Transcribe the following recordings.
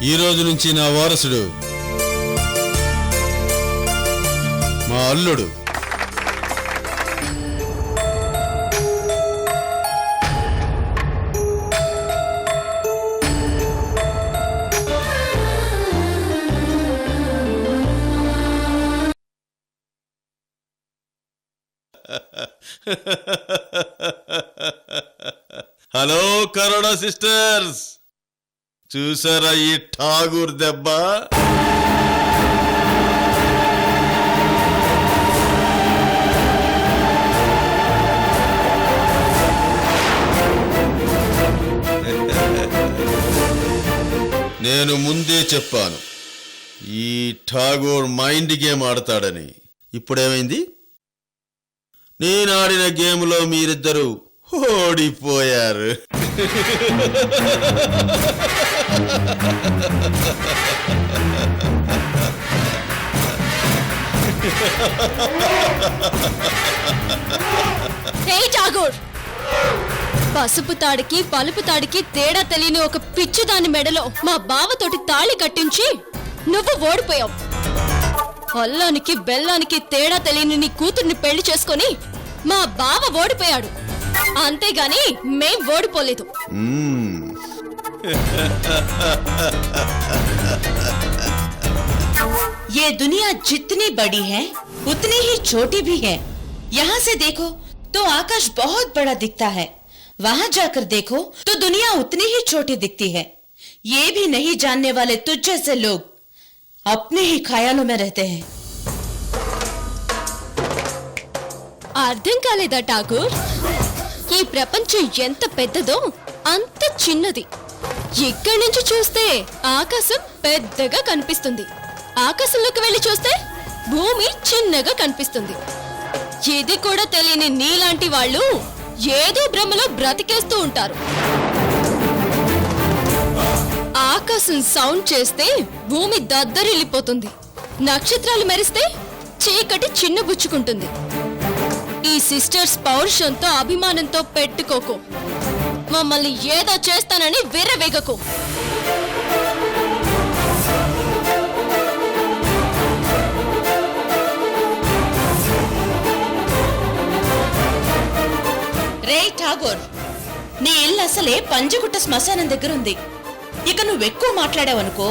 ఈ రోజు నుంచి నా వారసుడు మా అల్లుడు. హలో కరోనా సిస్టర్స్, చూసారా ఈ ఠాగూర్ దెబ్బ? నేను ముందే చెప్పాను ఈ ఠాగూర్ మైండ్ గేమ్ ఆడతాడని. ఇప్పుడేమైంది? నేను ఆడిన గేమ్లో మీరిద్దరూ ఓడిపోయారు. హే ఠాగూర్, పసుపు తాడికి పలుపు తాడికి తేడా తెలియని ఒక పిచ్చిదాని మెడలో మా బావతోటి తాళి కట్టించి నువ్వు ఓడిపోయావు. అల్లానికి బెల్లానికి తేడా తెలియని నీ కూతుర్ని పెళ్లి చేసుకొని మా బావ ఓడిపోయాడు, అంతేగాని మేం ఓడిపోలేదు. ये दुनिया जितनी बड़ी है उतनी ही छोटी भी है। यहाँ से देखो तो आकाश बहुत बड़ा दिखता है, वहाँ जाकर देखो तो दुनिया उतनी ही छोटी दिखती है। ये भी नहीं जानने वाले तुझ जैसे लोग अपने ही ख्यालों में रहते हैं। అర్థం కాలేదా ఠాగూర్? ఈ ప్రపంచం ఎంత పెద్దదో అంత చిన్నది. ఇక్కడి నుంచి చూస్తే ఆకాశం పెద్దగా కనిపిస్తుంది, ఆకాశంలోకి వెళ్ళి చూస్తే భూమి చిన్నగా కనిపిస్తుంది. ఇది కూడా తెలియని నీలాంటి వాళ్ళు ఏదో భ్రమలో బ్రతికేస్తూ ఉంటారు. ఆకాశం సౌండ్ చేస్తే భూమి దద్దరిల్లిపోతుంది, నక్షత్రాలు మెరిస్తే చీకటి చిన్నబుచ్చుకుంటుంది. ఈ సిస్టర్స్ పౌరుషంతో అభిమానంతో పెట్టుకోకు, మమ్మల్ని ఏదో చేస్తానని విర్రవేగకు. రే ఠాగూర్, నీ ఇల్లు అసలే పంజగుట్ట శ్మశానం దగ్గర ఉంది. ఇక నువ్వెక్కువ మాట్లాడావనుకో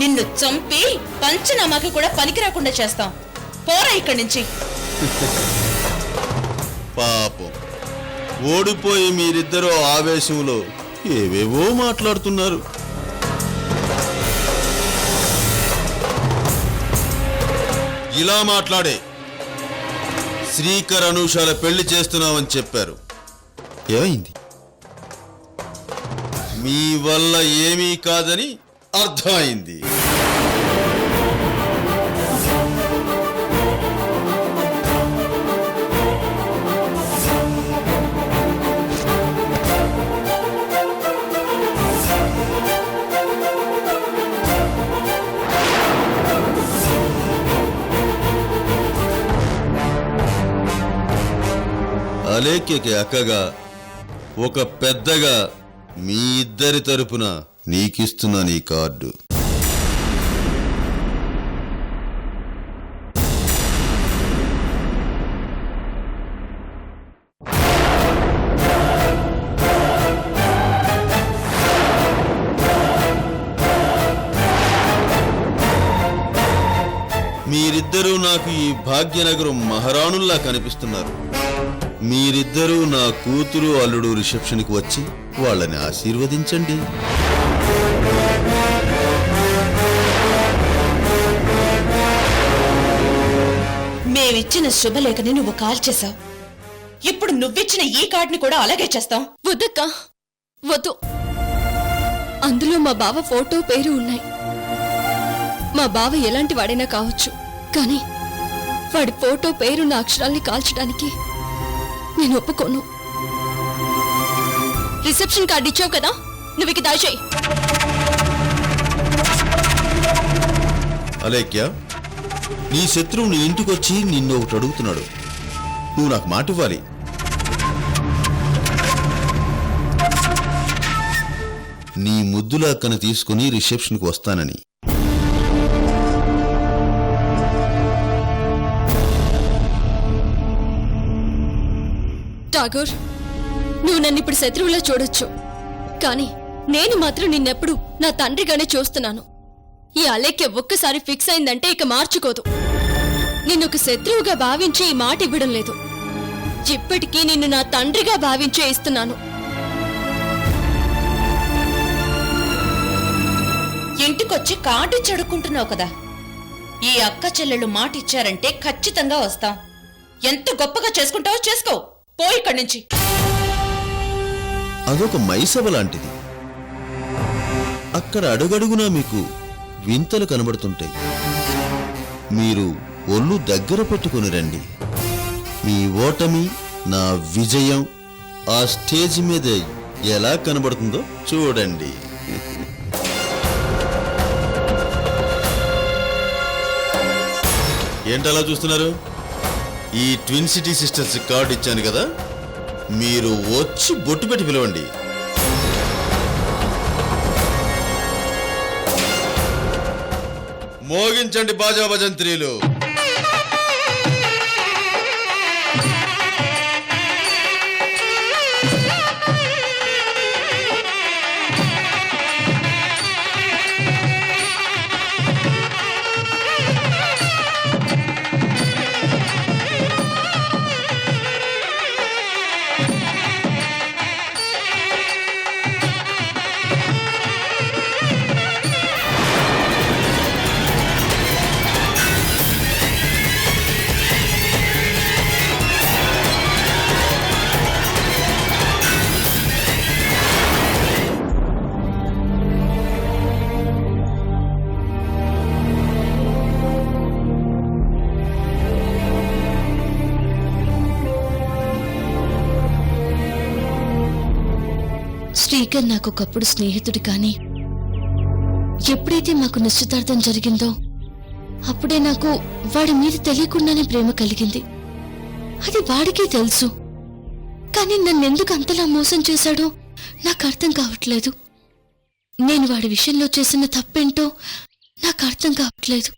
నిన్ను చంపి పంచనామాకి కూడా పనికి రాకుండా చేస్తాం. పోరా ఇక్కడి నుంచి. పాపం, ఓడిపోయి మీరిద్దరూ ఆవేశంలో ఏవేవో మాట్లాడుతున్నారు. ఇలా మాట్లాడే శ్రీకర్ అనూషాల పెళ్లి చేస్తున్నామని చెప్పారు. ఏమైంది? మీ వల్ల ఏమీ కాదని అర్థమైంది. అలేఖ్యకి అక్కగా, ఒక పెద్దగా మీ ఇద్దరి తరపున నీకిస్తున్నా నీ కార్డు. మీరిద్దరూ నాకు ఈ భాగ్యనగరం మహారాణుల్లా కనిపిస్తున్నారు. మీరిద్దరూ నా కూతురు అల్లుడు రిసెప్షన్కి వచ్చి వాళ్ళని ఆశీర్వదించండి. మేమిచ్చిన శుభలేఖని నువ్వు కాల్ చేశావు, ఇప్పుడు నువ్విచ్చిన ఈ కార్డుని కూడా అలాగే చేస్తాం. వద్దక్క, వద్దు. అందులో మా బావ ఫోటో పేరు ఉన్నాయి. మా బావ ఎలాంటి వాడైనా కావచ్చు, కానీ వాడి ఫోటో పేరున్న అక్షరాల్ని కాల్చడానికి నేను ఒప్పుకోను. రిసెప్షన్ కార్డు ఇచ్చావు కదా, నువ్వు ఇక దాచేయి. అలేఖ్య, నీ శత్రువు నీ ఇంటికొచ్చి నిన్ను ఒకటి అడుగుతున్నాడు. నువ్వు నాకు మాట ఇవ్వాలి. నీ ముద్దుల అక్కను తీసుకుని రిసెప్షన్కి వస్తానని. ఠాగూర్, నువ్వు నన్ను ఇప్పుడు శత్రువులా చూడొచ్చు, కానీ నేను మాత్రం నిన్నెప్పుడు నా తండ్రిగానే చూస్తున్నాను. ఈ అలేఖ్య ఒక్కసారి ఫిక్స్ అయిందంటే ఇక మార్చుకోదు. నిన్నొక శత్రువుగా భావించి ఈ మాట ఇవ్వడం లేదు. ఇప్పటికీ నిన్ను నా తండ్రిగా భావించే ఇస్తున్నాను. ఇంటికొచ్చి కార్డు చెడుకుంటున్నావు కదా. ఈ అక్క చెల్లెళ్ళు మాట ఇచ్చారంటే ఖచ్చితంగా వస్తాం. ఎంత గొప్పగా చేసుకుంటావో చేసుకో, పో ఇక్కడి నుంచి. అదొక మైసభ లాంటిది. అక్కడ అడుగడుగునా మీకు వింతలు కనబడుతుంటాయి. మీరు ఒళ్ళు దగ్గర పెట్టుకుని రండి. మీ ఓటమి, నా విజయం ఆ స్టేజ్ మీద ఎలా కనబడుతుందో చూడండి. ఏంటలా చూస్తున్నారు? ఈ ట్విన్ సిటీ సిస్టర్స్ కార్డు ఇచ్చాను కదా, మీరు వచ్చి బొట్టు పెట్టి పిలవండి. మోగించండి బాజా భజంత్రీలు. శ్రీకర్ నాకొకప్పుడు స్నేహితుడు, కానీ ఎప్పుడైతే మాకు నిశ్చితార్థం జరిగిందో అప్పుడే నాకు వాడి మీద తెలియకుండానే ప్రేమ కలిగింది. అది వాడికే తెలుసు, కానీ నన్నెందుకు అంతలా మోసం చేశాడో నాకు అర్థం కావట్లేదు. నేను వాడి విషయంలో చేసిన తప్పేంటో నాకు అర్థం కావట్లేదు.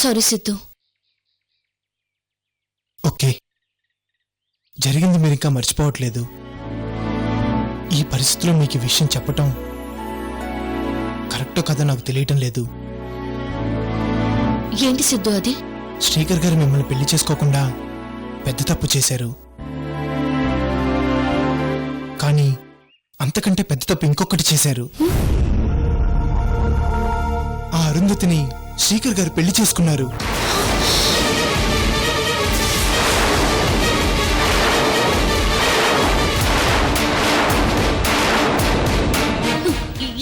సారీ సిద్ధు. ఓకే, జరిగింది మీరు ఇంకా మర్చిపోవట్లేదు. ఈ పరిస్థితిలో మీకు ఈ విషయం చెప్పటం కరెక్టో కదా నాకు తెలియటం లేదు. ఏంటి సిద్ధు అది? శ్రీకర్ గారు మిమ్మల్ని పెళ్లి చేసుకోకుండా పెద్ద తప్పు చేశారు, కానీ అంతకంటే పెద్ద తప్పు ఇంకొకటి చేశారు. ఆ అరుంధతిని శ్రీకర్ గారు పెళ్లి చేసుకున్నారు.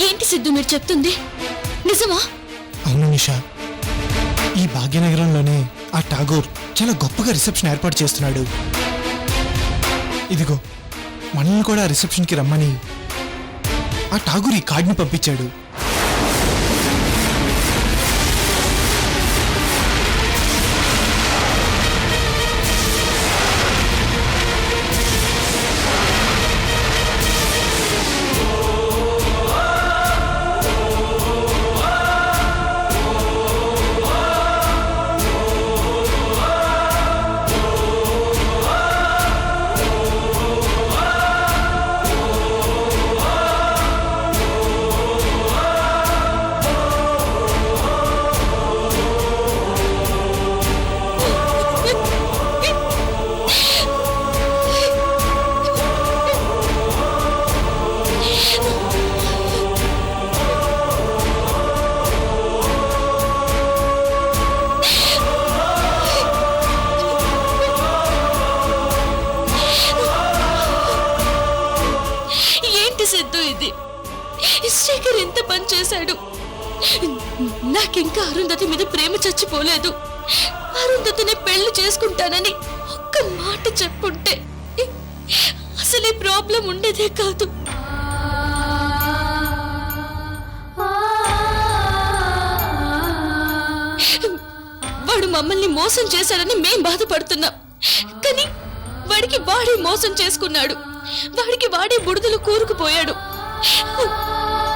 ఏంటి సిద్ధు మీరు చెప్తుంది నిజమా? అవును నిషా, ఈ భాగ్యనగరంలోనే ఆ ఠాగూర్ చాలా గొప్పగా రిసెప్షన్ ఏర్పాటు చేస్తున్నాడు. ఇదిగో మనల్ని కూడా ఆ రిసెప్షన్కి రమ్మని ఆ ఠాగూర్ ఈ కార్డుని పంపించాడు. అర్థమైంది. శ్రీకర్ ఎంత పని చేశాడు. నాకింకా అరుంధతి మీద ప్రేమ చచ్చిపోలేదు. అరుంధతిని పెళ్లి చేసుకుంటానని ఒక్క మాట చెప్పుంటే అసలు ఈ ప్రాబ్లం ఉండేదే కాదు. వాడు మమ్మల్ని మోసం చేశాడని మేం బాధపడుతున్నాం, కానీ వాడికి వాడే మోసం చేసుకున్నాడు. వాడికి వాడే బుడదలు కూరుకుపోయాడు.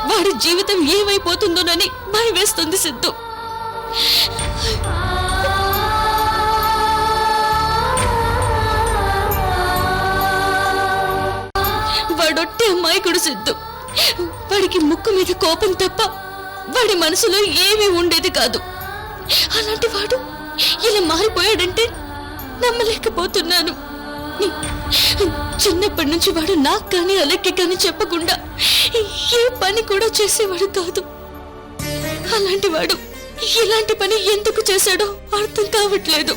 వాడి జీవితం ఏమైపోతుందోనని భయం వేస్తుంది సిద్ధు. వాడొట్టే అమ్మాయికుడు సిద్ధు. వాడికి ముక్కు మీద కోపం తప్ప వాడి మనసులో ఏమీ ఉండేది కాదు. అలాంటి వాడు ఇలా మారిపోయాడంటే నమ్మలేకపోతున్నాను. చిన్నప్పటి నుంచి వాడు నాకు కానీ అలెక్కి కానీ చెప్పకుండా ఏ పని కూడా చేసేవాడు కాదు. అలాంటి వాడు ఇలాంటి పని ఎందుకు చేశాడో అర్థం కావట్లేదు.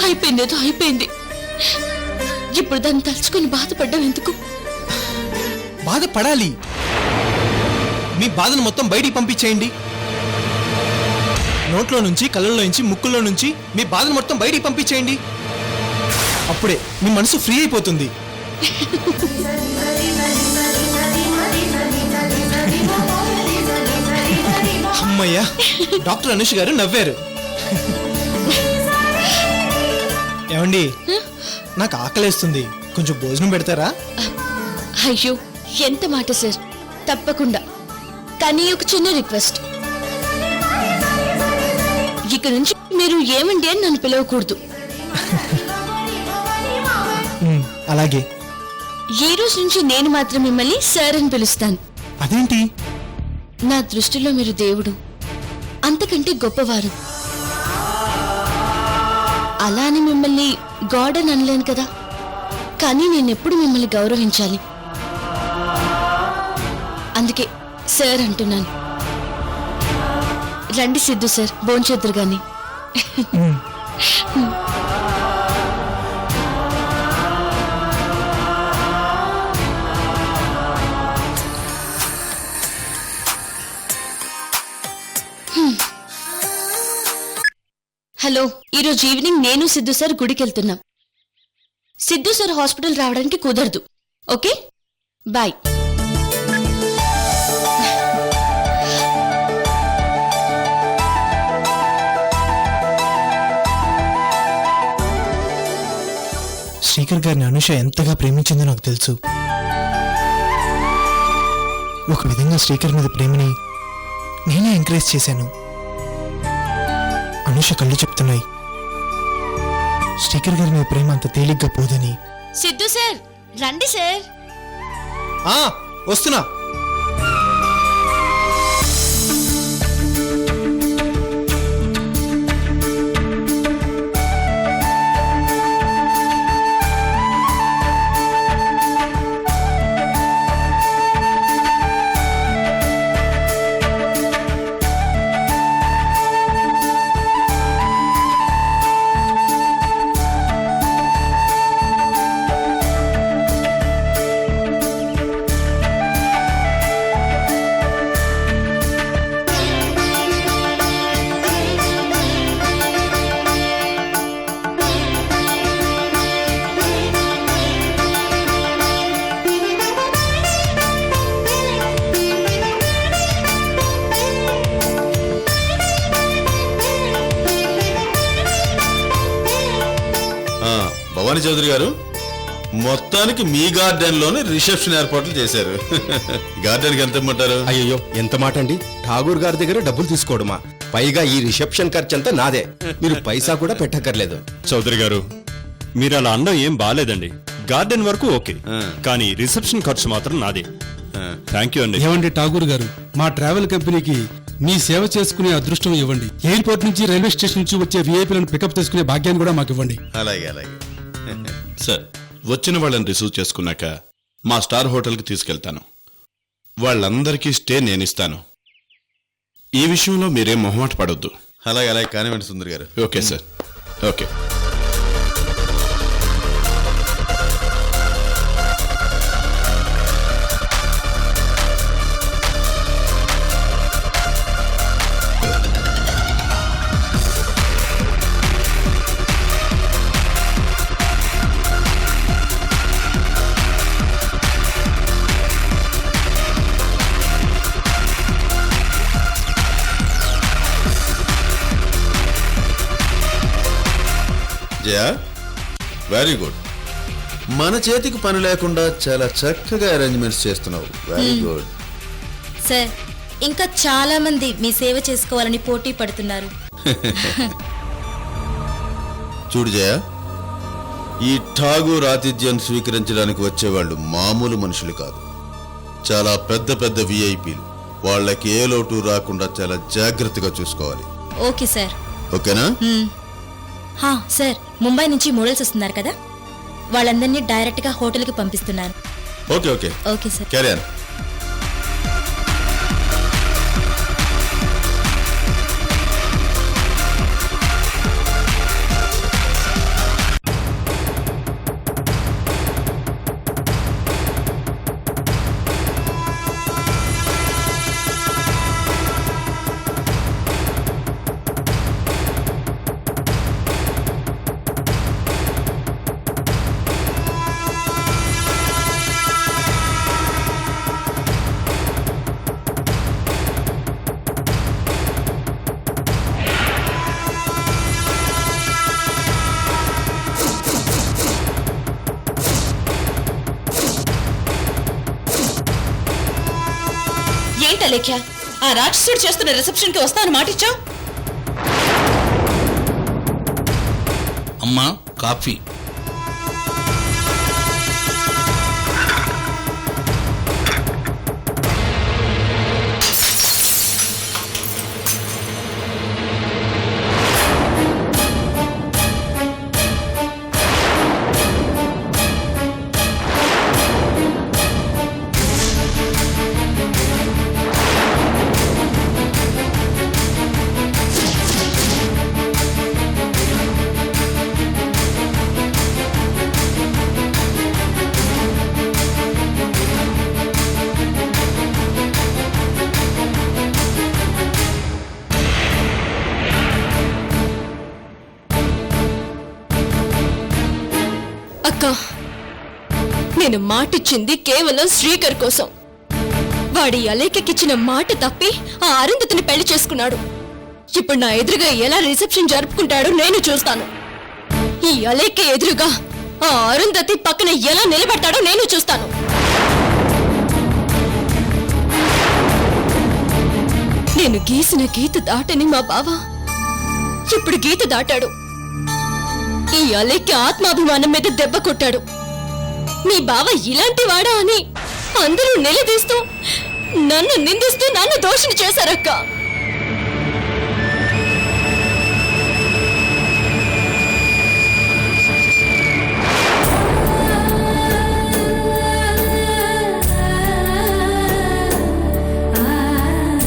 అయిపోయిందేదో అయిపోయింది. ఇప్పుడు దాన్ని తలుచుకొని బాధపడ్డం ఎందుకు? బాధపడాలి. మీ బాధను మొత్తం బయటికి పంపించేయండి. నోట్లో నుంచి, కళ్ళల్లో నుంచి, ముక్కుల్లో నుంచి మీ బాధను మొత్తం బయటికి పంపించేయండి. అప్పుడే మీ మనసు ఫ్రీ అయిపోతుంది. అమ్మయ్యా, డాక్టర్ అనుష్ గారు నవ్వారు. ఏమండి, నాకు ఆకలేస్తుంది, కొంచెం భోజనం పెడతారా? అయ్యో, ఎంత మాట సార్, తప్పకుండా. కానీ ఒక చిన్న రిక్వెస్ట్, ఇక నుంచి మీరు ఏమండి అని నన్ను పిలవకూడదు. అలాగే. ఈ రోజు నుంచి నేను మాత్రం మిమ్మల్ని సార్ అని పిలుస్తాను. అదేంటి? నా దృష్టిలో మీరు దేవుడు, అంతకంటే గొప్పవారు. అలా అని మిమ్మల్ని గాడ్ అని అనలేను కదా, కానీ నేనెప్పుడు మిమ్మల్ని గౌరవించాలి. అందుకే సార్ అంటున్నాను. రండి సిద్ధు సార్, భోంచేద్దురు గాని. హలో, ఈరోజు ఈవినింగ్ నేను సిద్ధు సార్ గుడికి వెళ్తున్నాం. సిద్ధు సార్ హాస్పిటల్ రావడానికి కుదరదు. Okay, bye. శ్రీకర్ గారిని అనుష ఎంతగా ప్రేమించిందో నాకు తెలుసు. ఒక విధంగా శ్రీకర్ మీద ప్రేమని నేనే ఎంకరేజ్ చేశాను. అనుష కళ్ళు చెప్తున్నాయి, శ్రీకర్ గారి మీద ప్రేమ అంత తేలిగ్గా పోదని. సిద్ధు సార్, రండి సార్. వస్తున్నా. భవానీ చౌదరి గారు, మొత్తానికి మీ గార్డెన్ లోనే రిసెప్షన్ ఏర్పాట్లు చేశారు. గార్డెన్ కి ఎంత ఇమ్మంటారు? అయ్యో, ఎంత మాట అండి. ఠాగూర్ గారి దగ్గర డబ్బులు తీసుకోవడమా? పైగా ఈ రిసెప్షన్ ఖర్చంతా నాదే. మీరు పైసా కూడా పెట్టక్కర్లేదు. చౌదరి గారు, మీరు అలా అన్నం ఏం బాలేదండి. గార్డెన్ వరకు ఓకే, కానీ రిసెప్షన్ ఖర్చు మాత్రం నాదే. థ్యాంక్ యూ అండి. ఏమండి ఠాగూర్ గారు, మా ట్రావెల్ కంపెనీకి మీ సేవ చేసుకునే అదృష్టం ఇవ్వండి. ఎయిర్పోర్ట్ నుంచి, రైల్వే స్టేషన్ నుంచి వచ్చే విఐపీలను పికప్ చేసుకునే భాగ్యాన్ని కూడా మాకు ఇవ్వండి. అలాగే అలాగే. సార్, వచ్చిన వాళ్ళని రిసీవ్ చేసుకున్నాక మా స్టార్ హోటల్కి తీసుకెళ్తాను. వాళ్ళందరికీ స్టే నేనిస్తాను. ఈ విషయంలో మీరేం మొహమాట పడొద్దు. అలాగే అలాగే కానివ్వండి సుందర్ గారు. Okay sir, okay. Jaya very good. మన చేతికి పని లేకుండా చాలా చక్కగా అరేంజ్మెంట్స్ చేస్తున్నావు. Very good. సార్ ఇంకా చాలా మంది మీ సేవ చేసుకోవాలని పోటీ పడుతున్నారు. చూడు జయ, ఈ ఠాగూర్ ఆతిథ్యం స్వీకరించడానికి వచ్చేవాళ్ళు మామూలు మనుషులు కాదు, చాలా పెద్ద పెద్ద విఐపీలు. వాళ్ళకి ఏ లోటు రాకుండా చాలా జాగ్రత్తగా చూసుకోవాలి. Okay sir. ఓకేనా? సార్ ముంబై నుంచి మోడల్స్ వస్తున్నారు కదా, వాళ్ళందరినీ డైరెక్ట్ గా హోటల్కి పంపిస్తున్నారు. Okay okay okay sir. Carry on. ఏంటలేఖ్య, ఆ రాక్షసుడు చేస్తున్న రిసెప్షన్ కి వస్తాను మాటిచ్చావు. అమ్మా కాఫీ. అక్క, నేను మాటిచ్చింది కేవలం శ్రీకర్ కోసం. వాడి అలేఖ్యకిచ్చిన మాట తప్పి ఆ అరుంధతిని పెళ్లి చేసుకున్నాడు. ఇప్పుడు నా ఎదురుగా ఎలా రిసెప్షన్ జరుపుకుంటాడో నేను చూస్తాను. ఈ అలేఖ్య ఎదురుగా ఆ అరుంధతి పక్కన ఎలా నిలబడతాడో నేను చూస్తాను. నేను గీసిన గీత దాటని మా బావ ఇప్పుడు గీత దాటాడు. ఈ అలేఖ్య ఆత్మాభిమానం మీద దెబ్బ కొట్టాడు. మీ బావ ఇలాంటి వాడా అని అందరూ నిలదీస్తూ నన్ను నిందిస్తూ నన్ను దోషిని చేశారక్క.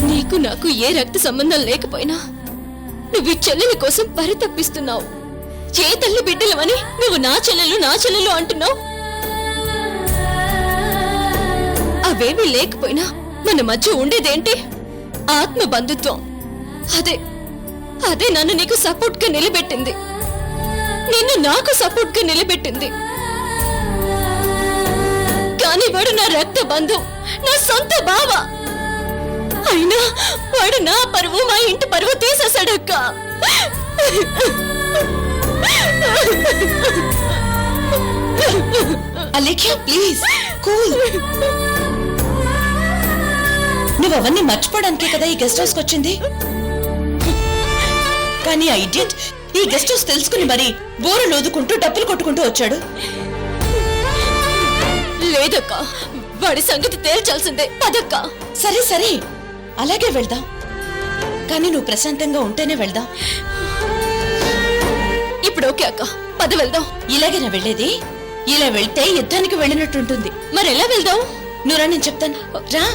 నీకు నాకు ఏ రక్త సంబంధం లేకపోయినా నువ్వు ఈ చెల్లెలి కోసం పరితపిస్తున్నావు. ఏ తల్లి బిడ్డలమని నువ్వు నా చెల్లెలు అంటున్నావు. అవేమీ లేకపోయినా మన మధ్య ఉండేదేంటి? ఆత్మ బంధుత్వం. అదే నన్ను నీకు సపోర్ట్ గా నిలబెట్టింది, నిన్ను నాకు సపోర్ట్ గా నిలబెట్టింది. కానీ వాడు నా రక్త బంధు, నా సొంత బావ. అయినా వాడు నా పరువు, మా ఇంటి పరువు తీసేశాడక్క. Alekhya please cool. నువ్వు అవన్నీ మర్చిపోవడానికే కదా ఈ గెస్ట్ హౌస్కి వచ్చింది. కానీ ఆ ఇడియట్ ఈ గెస్ట్ హౌస్ తెలుసుకుని మరి బోరు లోదుకుంటూ డబ్బులు కొట్టుకుంటూ వచ్చాడు. లేదక్క, వాడి సంగతి తేల్చాల్సిందే. పదక్క. సరే సరే అలాగే వెళ్దాం, కానీ నువ్వు ప్రశాంతంగా ఉంటేనే వెళ్దాం. ఇప్పుడు ఓకే అక్క, పద వెళ్దాం. ఇలాగేనా వెళ్ళేది? ఇలా వెళ్తే యుద్ధానికి వెళ్ళినట్టుంటుంది. మరి ఎలా వెళ్దాం? నువ్వురా, నేను చెప్తాను రా.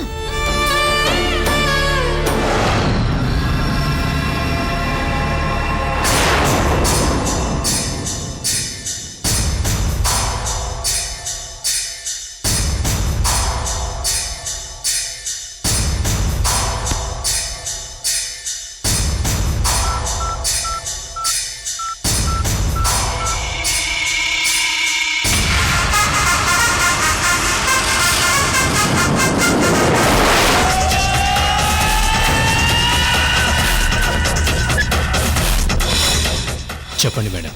చెప్పండి మేడం.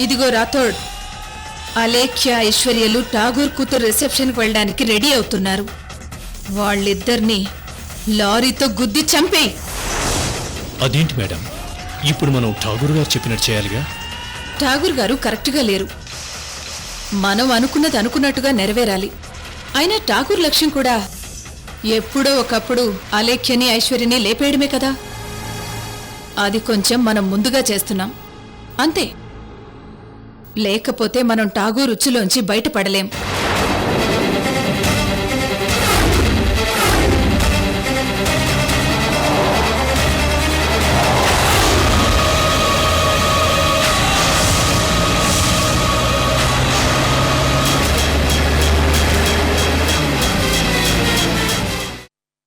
ఇదిగో రాథోడ్, అలేఖ్య ఐశ్వర్యలు ఠాగూర్ కూతురు రిసెప్షన్కి వెళ్ళడానికి రెడీ అవుతున్నారు. వాళ్ళిద్దరినీ లారీతో గుద్ది చంపేయి. అదేంటి మేడం, ఇప్పుడు మనం ఠాగూర్ గారు చెప్పినట్టు చేయాలిగా? ఠాగూర్ గారు కరెక్ట్గా లేరు. మనం అనుకున్నది అనుకున్నట్టుగా నెరవేరాలి. అయినా ఠాగూర్ లక్ష్యం కూడా ఎప్పుడో ఒకప్పుడు అలేఖ్యని ఐశ్వర్యని లేపేయడమే కదా. అది కొంచెం మనం ముందుగా చేస్తున్నాం అంతే. లేకపోతే మనం ఠాగూర్ ఉచ్చులోంచి బయటపడలేం.